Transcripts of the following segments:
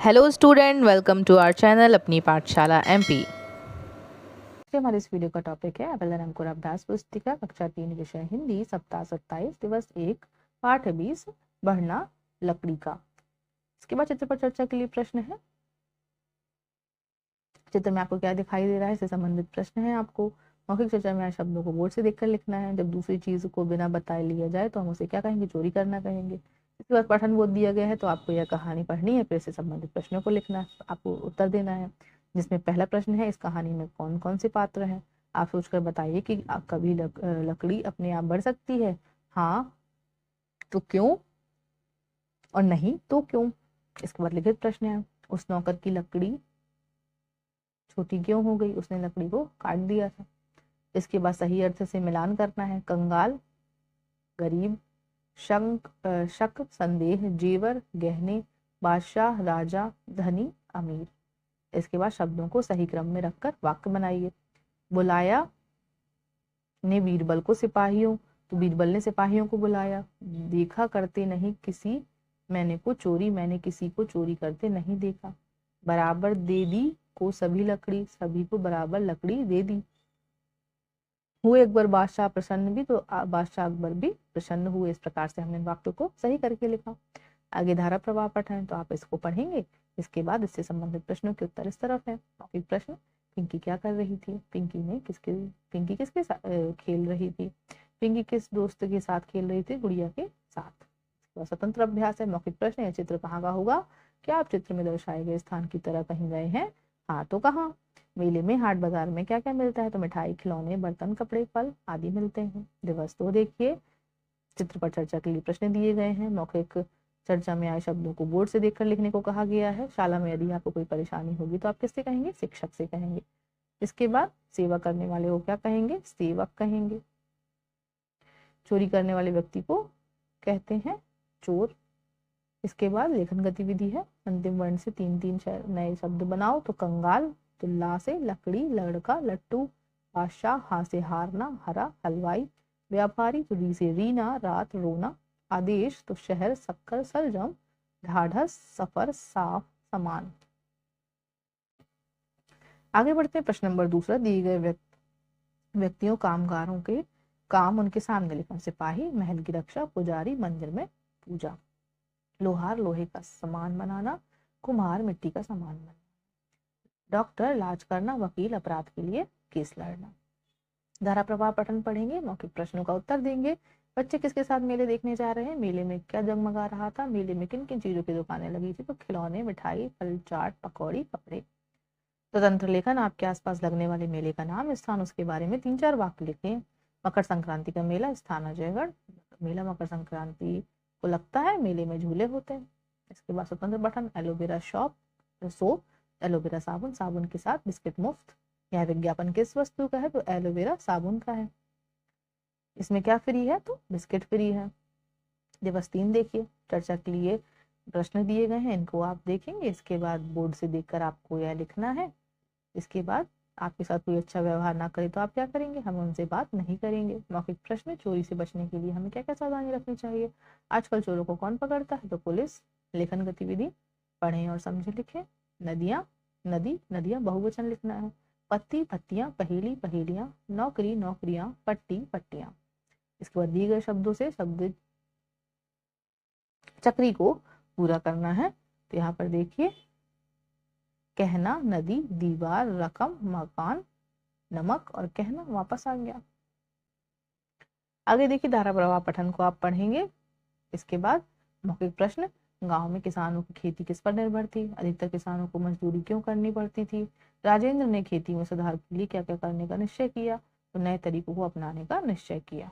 Hello student, welcome to our channel Apni Pathshala MP. हमारे इस video का टॉपिक है अबला अंकुर अभ्यास पुस्तिका कक्षा 3 विषय हिंदी सप्ताह 27 दिवस 1 पाठ 20 बढ़ना लकड़ी का। इसके बाद चित्र पर चर्चा के लिए प्रश्न है। चित्र में आपको क्या दिखाई दे रहा है, इससे संबंधित प्रश्न है। आपको मौखिक चर्चा में आए शब्दों को बोर्ड से देखकर लिखना है। जब दूसरी चीज को बिना बताए लिया जाए तो हम उसे क्या कहेंगे, चोरी करना कहेंगे। इसके बाद पठन बोध दिया गया है तो आपको यह कहानी पढ़नी है, फिर इससे संबंधित प्रश्नों को लिखना है, आपको उत्तर देना है। जिसमें पहला प्रश्न है, इस कहानी में कौन कौन से पात्र हैं। आप सोचकर बताइए कि कभी लकड़ी अपने आप बढ़ सकती है, हाँ तो क्यों, और नहीं तो क्यों। इसके बाद लिखित प्रश्न है, उस नौकर की लकड़ी छोटी क्यों हो गई, उसने लकड़ी को काट दिया था। इसके बाद सही अर्थ से मिलान करना है। कंगाल, गरीब, शक, संदेह, जेवर, गहने, बादशाह, राजा, धनी, अमीर। इसके बाद शब्दों को सही क्रम में रखकर वाक्य बनाइए। बुलाया ने बीरबल को सिपाहियों, तो बीरबल ने सिपाहियों को बुलाया। देखा करते नहीं किसी मैंने किसी को चोरी करते नहीं देखा। बराबर दे दी को सभी लकड़ी, सभी को बराबर लकड़ी दे दी। हुए अकबर बादशाह प्रसन्न भी, तो बादशाह अकबर भी प्रसन्न हुए। इस प्रकार से हमने वाक्य को सही करके लिखा। आगे धारा प्रवाह पठन, तो आप इसको पढ़ेंगे। इसके बाद इससे संबंधित प्रश्नों के उत्तर इस तरफ है। मौखिक प्रश्न, पिंकी क्या कर रही थी, पिंकी किसके साथ खेल रही थी, पिंकी किस दोस्त के साथ खेल रही थी, गुड़िया के साथ। स्वतंत्र अभ्यास है। मौखिक प्रश्न, यह चित्र कहाँ का होगा, क्या आप चित्र में दर्शाए गए स्थान की तरह कहीं गए हैं, हाँ तो कहाँ। मेले में हाट बाजार में क्या क्या मिलता है, तो मिठाई, खिलौने, बर्तन, कपड़े, फल आदि मिलते हैं। दिवस 2 देखिए, चित्र पर चर्चा के लिए प्रश्न दिए गए हैं। मौखिक चर्चा में आए शब्दों को बोर्ड से देखकर लिखने को कहा गया है। शाला में यदि आपको कोई परेशानी होगी तो आप किससे कहेंगे, शिक्षक से कहेंगे। इसके बाद सेवा करने वाले को क्या कहेंगे, सेवक कहेंगे। चोरी करने वाले व्यक्ति को कहते हैं चोर। इसके बाद लेखन गतिविधि है। अंतिम वर्ण से 3-3 नए शब्द बनाओ। तो कंगाल, तो ला से लकड़ी, लड़का, लट्टू, बादशाह, हा से हारना, हरा, हलवाई, व्यापारी, तो री से रीना, रात, रोना, आदेश, तो शहर, शक्कर, सरजम, ढाढ़स, सफर, साफ, समान। आगे बढ़ते हैं। प्रश्न नंबर 2, दिए गए व्यक्तियों कामगारों के काम उनके सामने लिखना। सिपाही महल की रक्षा, पुजारी मंदिर में पूजा, लोहार लोहे का सामान बनाना, कुम्हार मिट्टी का सामान बनाना, डॉक्टर इलाज करना, वकील अपराध के लिए केस लड़ना। धारा प्रवाह पठन पढ़ेंगे, मौखिक प्रश्नों का उत्तर देंगे। बच्चे किसके साथ मेले देखने जा रहे हैं, मेले में क्या जगमगा रहा था, मेले में किन किन चीजों की दुकानें लगी थी, तो खिलौने, मिठाई, फल, चाट, पकौड़ी, कपड़े। स्वतंत्र लेखन, आपके आसपास लगने वाले मेले का नाम, स्थान, उसके बारे में 3-4 वाक्य लिखें। मकर संक्रांति का मेला, स्थान अजयगढ़। मेला मकर संक्रांति को लगता है, मेले में झूले होते हैं। इसके बाद स्वतंत्र पठन, एलोवेरा सोप, एलोवेरा साबुन, साबुन के साथ बिस्किट मुफ्त। यह विज्ञापन किस वस्तु का है, तो एलोवेरा साबुन का है। इसमें क्या फ्री है, तो बिस्किट फ्री है। दिवस 3 देखिए, चर्चा के लिए प्रश्न दिए गए हैं, इनको आप देखेंगे। इसके बाद बोर्ड से देखकर आपको यह लिखना है। इसके बाद आपके साथ कोई अच्छा व्यवहार ना करे तो आप क्या करेंगे, हम उनसे बात नहीं करेंगे। मौखिक प्रश्न, चोरी से बचने के लिए हमें क्या क्या सावधानी रखनी चाहिए। आजकल चोरों को कौन पकड़ता है, तो पुलिस। लेखन गतिविधि, पढ़ें और समझे लिखें। नदियां, नदियां बहुवचन लिखना है। पत्ती, पत्तियां, पहेली, पहेलियां, नौकरी, नौकरियां, पट्टी, पट्टियां। इसके बाद दिए गए शब्दों से शब्द चक्री को पूरा करना है। तो यहाँ पर देखिए, कहना, नदी, दीवार, रकम, मकान, नमक, और कहना वापस आ गया। आगे देखिए, धारा प्रवाह पठन को आप पढ़ेंगे। इसके बाद मौखिक प्रश्न, गांव में किसानों की खेती किस पर निर्भर थी, अधिकतर किसानों को मजदूरी क्यों करनी पड़ती थी, राजेंद्र ने खेती में सुधार के लिए क्या क्या करने का निश्चय किया, तो नए तरीकों को अपनाने का निश्चय किया।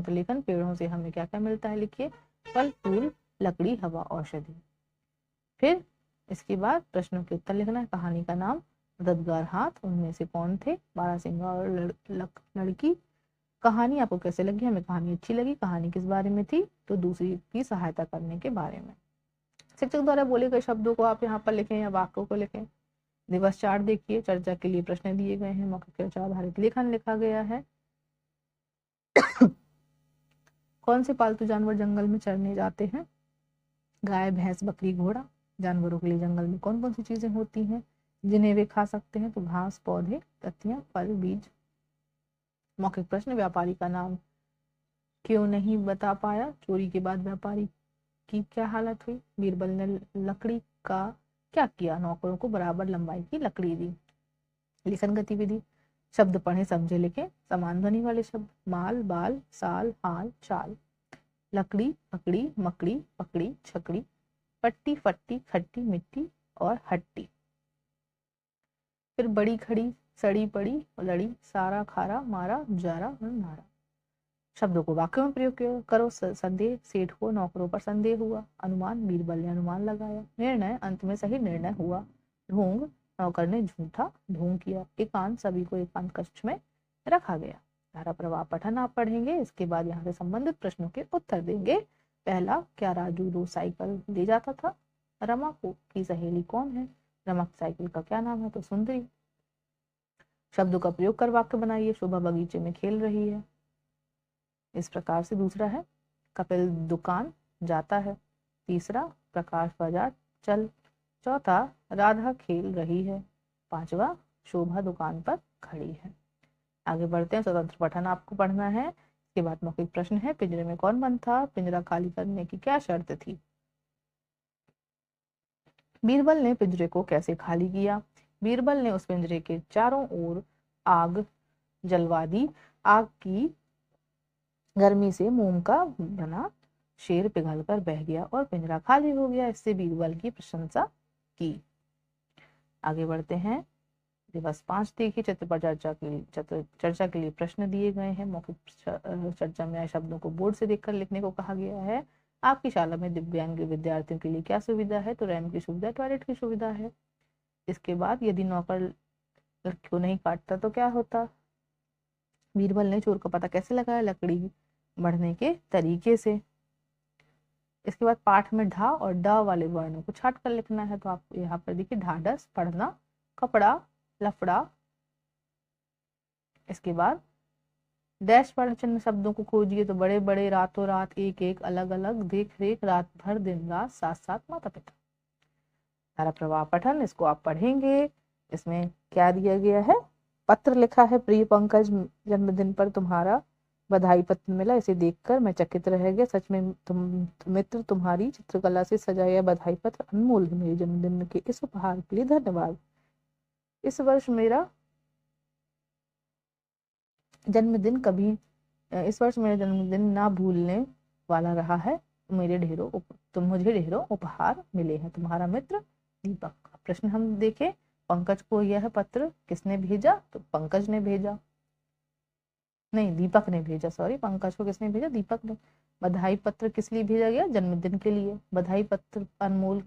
लेखन, पेड़ों से हमें क्या क्या मिलता है, लिखिए। फल, फूल, लकड़ी, हवा, औषधि। फिर इसके बाद प्रश्नों के उत्तर लिखना है। कहानी का नाम, मददगार हाथ, उनमें से कौन थे, बारहसिंगा और लड़की। कहानी आपको कैसे लगी, हमें कहानी अच्छी लगी। कहानी किस बारे में थी, तो दूसरी की सहायता करने के बारे में। शिक्षक द्वारा बोले गए शब्दों को आप यहाँ पर लिखें या वाक्यों को लिखें। दिवस 4 देखिए, चर्चा के लिए प्रश्न दिए गए हैं, मौखिक चर्चा आधारित लेखन लिखा गया है। कौन से पालतू जानवर जंगल में चरने जाते हैं, गाय, भैंस, बकरी, घोड़ा। जानवरों के लिए जंगल में कौन कौन सी चीजें होती हैं जिन्हें वे खा सकते हैं? तो घास, पौधे, पत्तियां, फल, बीज। मौखिक प्रश्न, व्यापारी का नाम क्यों नहीं बता पाया? चोरी के बाद व्यापारी की क्या हालत हुई? बीरबल ने लकड़ी का क्या किया? नौकरों को बराबर लंबाई की लकड़ी दी। लेखन गतिविधि, शब्द पढ़े समझे लिखें। समान ध्वनि वाले शब्द, माल, बाल, साल, हाल, चाल। लकड़ी, पकड़ी, मकड़ी, पकड़ी, छकड़ी। पट्टी, फट्टी, खट्टी, मिट्टी और हट्टी। फिर बड़ी खड़ी, सड़ी पड़ी, लड़ी, सारा, खारा, मारा, जारा और नारा। शब्दों को वाक्यों में प्रयोग करो। संदेह, सेठ को नौकरों पर संदेह हुआ। अनुमान, बीरबल ने अनुमान लगाया। निर्णय, अंत में सही निर्णय हुआ। ढोंग, नौकर ने झूठा ढोंग किया। एकांत, सभी को एकांत कक्ष में रखा गया। धारा प्रवाह पठन आप पढ़ेंगे, इसके बाद यहाँ से संबंधित प्रश्नों के उत्तर देंगे। पहला, क्या राजू रोज साइकिल ले जाता था? रमा की सहेली कौन है? रमा की साइकिल का क्या नाम है? तो सुंदरी। शब्दों का प्रयोग कर वाक्य बनाइए। शोभा बगीचे में खेल रही है, इस प्रकार से। दूसरा है, कपिल दुकान जाता है। तीसरा, प्रकाश बाजार चल। चौथा, राधा खेल रही है। पांचवा, शोभा दुकान पर खड़ी है। आगे बढ़ते हैं। स्वतंत्र पठन आपको पढ़ना है। इसके बाद मौखिक प्रश्न है। पिंजरे में कौन बंद था? पिंजरा खाली करने की क्या शर्त थी? बीरबल ने पिंजरे को कैसे खाली किया? बीरबल ने उस पिंजरे के चारों ओर आग जलवा दी। आग की गर्मी से मोम का बना शेर पिघलकर बह गया और पिंजरा खाली हो गया। इससे बीरबल की प्रशंसा की। आगे बढ़ते हैं। दिवस 5 देखिए। चित्र पर चर्चा के लिए प्रश्न दिए गए हैं। मौखिक चर्चा में आए शब्दों को बोर्ड से देखकर लिखने को कहा गया है। आपकी शाला में दिव्यांग विद्यार्थियों के लिए क्या सुविधा है? तो रैंप की सुविधा, टॉयलेट की सुविधा है। इसके बाद, यदि नौकर को नहीं काटता तो क्या होता? बीरबल ने चोर का पता कैसे लगाया? लकड़ी बढ़ने के तरीके से। इसके बाद पाठ में ढा और ड वाले वर्णों को छाट कर लिखना है। तो आप यहाँ पर देखिए, ढाढ़स पढ़ना, कपड़ा, लफड़ा। इसके बाद डैश पर चिन्ह शब्दों को खोजिए। तो बड़े बड़े, रातों रात, एक एक, अलग अलग, देख रेख, रात भर, दिन रात, साथ साथ, माता पिता। धारा प्रवाह पठन, इसको आप पढ़ेंगे। इसमें क्या दिया गया है? पत्र लिखा है। प्रिय पंकज, जन्मदिन पर तुम्हारा बधाई पत्र मिला। इसे देखकर मैं चकित रह गया। सच में मित्र, तुम्हारी चित्रकला से सजाया बधाई पत्र अनमोल है। मेरे जन्मदिन के इस उपहार के लिए धन्यवाद। इस वर्ष मेरा जन्मदिन ना भूलने वाला रहा है। तुम मुझे ढेरों उपहार मिले हैं। तुम्हारा मित्र दीपक। प्रश्न हम देखें। पंकज को यह पत्र किसने भेजा? तो पंकज ने भेजा, नहीं, दीपक ने भेजा। सॉरी, पंकज को किसने भेजा? दीपक ने। बधाई पत्र किस लिए भेजा गया? जन्मदिन के लिए। बधाई पत्र अनमोल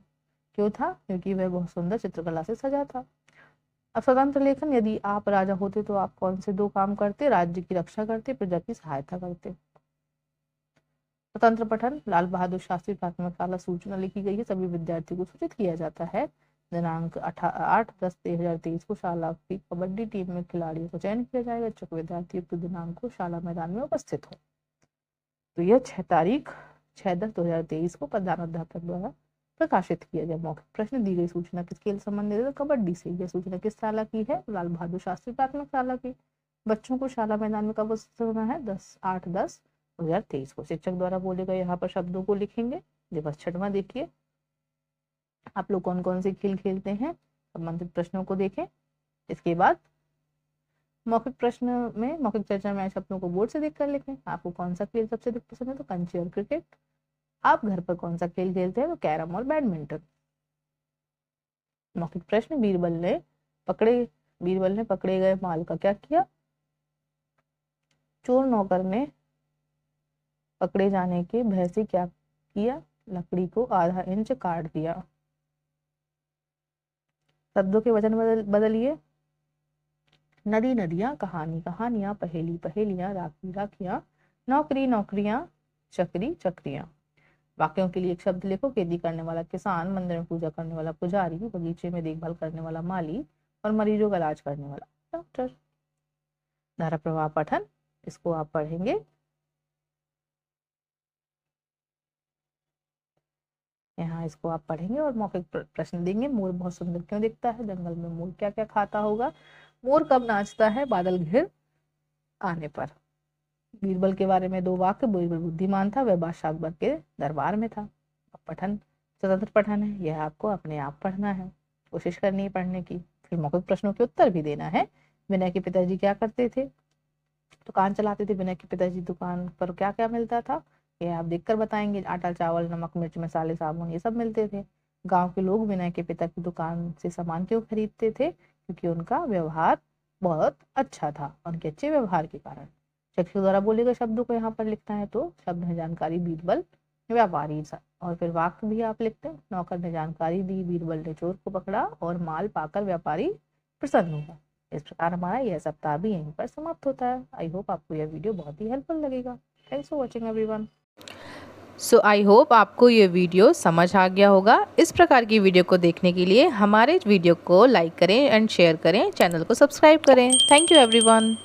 क्यों था? क्योंकि वह बहुत सुंदर चित्रकला से सजा था। अब स्वतंत्र लेखन, यदि आप राजा होते तो आप कौन से 2 काम करते? राज्य की रक्षा करते, प्रजा की सहायता करते। स्वतंत्र पठन, लाल बहादुर शास्त्री प्राथमिक शाला सूचना लिखी गई है। सभी विद्यार्थियों को सूचित किया जाता है। दिनांक 8/10/2023 को शाला की कबड्डी टीम में खिलाड़ियों को चयन किया जाएगा। इच्छुक विद्यार्थी उक्त दिनांक को शाला मैदान में उपस्थित हो। तो यह 6/10/2023 को प्रधानाध्यापक द्वारा प्रकाशित किया गया। मौखिक प्रश्न, दी गई सूचना किसके लिए संबंधित है? कबड्डी से। यह सूचना किस शाला की है? लाल बहादुर शास्त्री प्राथमिक शाला की। बच्चों को शाला मैदान में कब उपस्थित होना है? 8/10/2023 को। शिक्षक द्वारा बोले गए यहाँ पर शब्दों को लिखेंगे। दिवस 6वां देखिए। आप लोग कौन कौन से खेल खेलते हैं? संबंधित प्रश्नों को देखें। इसके बाद मौखिक प्रश्न में, मौखिक चर्चा में आए शब्दों को बोर्ड से देखकर लिखें। आपको कौन सा खेल सबसे अधिक पसंद है? तो कंचे और क्रिकेट। आप घर पर कौन सा खेल खेलते हैं? तो कैरम और बैडमिंटन। मौखिक प्रश्न, बीरबल ने पकड़े गए माल का क्या किया? चोर नौकर ने पकड़े जाने के भय से क्या किया? लकड़ी को आधा इंच काट दिया। शब्दों के वचन बदलिए। नदी नदियां, कहानी कहानियां, पहेली पहेलियां, राखी राखियां, नौकरी नौकरियां, चक्री चक्रियां। वाक्यों के लिए एक शब्द लिखो। खेती करने वाला किसान, मंदिर में पूजा करने वाला पुजारी, बगीचे में देखभाल करने वाला माली और मरीजों का इलाज करने वाला डॉक्टर। धारा प्रवाह पठन, इसको आप पढ़ेंगे। यहाँ इसको आप पढ़ेंगे और मौखिक प्रश्न देंगे। मोर बहुत सुंदर क्यों दिखता है? जंगल में मोर क्या क्या खाता होगा? मोर कब नाचता है? बादल घिर आने पर। बीरबल के बारे में 2 वाक्य। बीरबल बुद्धिमान था, वह बादशाह अकबर के दरबार में था। अब पठन, स्वतंत्र पठन है, यह आपको अपने आप पढ़ना है, कोशिश करनी है पढ़ने की। फिर मौखिक प्रश्नों के उत्तर भी देना है। विनय के पिताजी क्या करते थे? दुकान चलाते थे। विनय के पिताजी दुकान पर क्या क्या मिलता था? ये आप देखकर बताएंगे। आटा, चावल, नमक, मिर्च, मसाले, साबुन, ये सब मिलते थे। गांव के लोग विनय के पिता की दुकान से सामान क्यों खरीदते थे? क्योंकि उनका व्यवहार बहुत अच्छा था, उनके अच्छे व्यवहार के कारण। शिक्षक द्वारा बोले गए शब्दों को यहाँ पर लिखना है। तो शब्द है जानकारी, बीरबल व्यापारी। और फिर वाक्य भी आप लिखते हैं। नौकर ने जानकारी दी, बीरबल ने चोर को पकड़ा और माल पाकर व्यापारी प्रसन्न हुआ। इस प्रकार हमारा यह सप्ताह भी यहीं पर समाप्त होता है। आई होप आपको यह वीडियो बहुत ही हेल्पफुल लगेगा। Thanks for watching everyone. So I hope आपको ये वीडियो समझ आ गया होगा। इस प्रकार की वीडियो को देखने के लिए हमारे वीडियो को लाइक करें एंड शेयर करें, चैनल को सब्सक्राइब करें। Thank you everyone.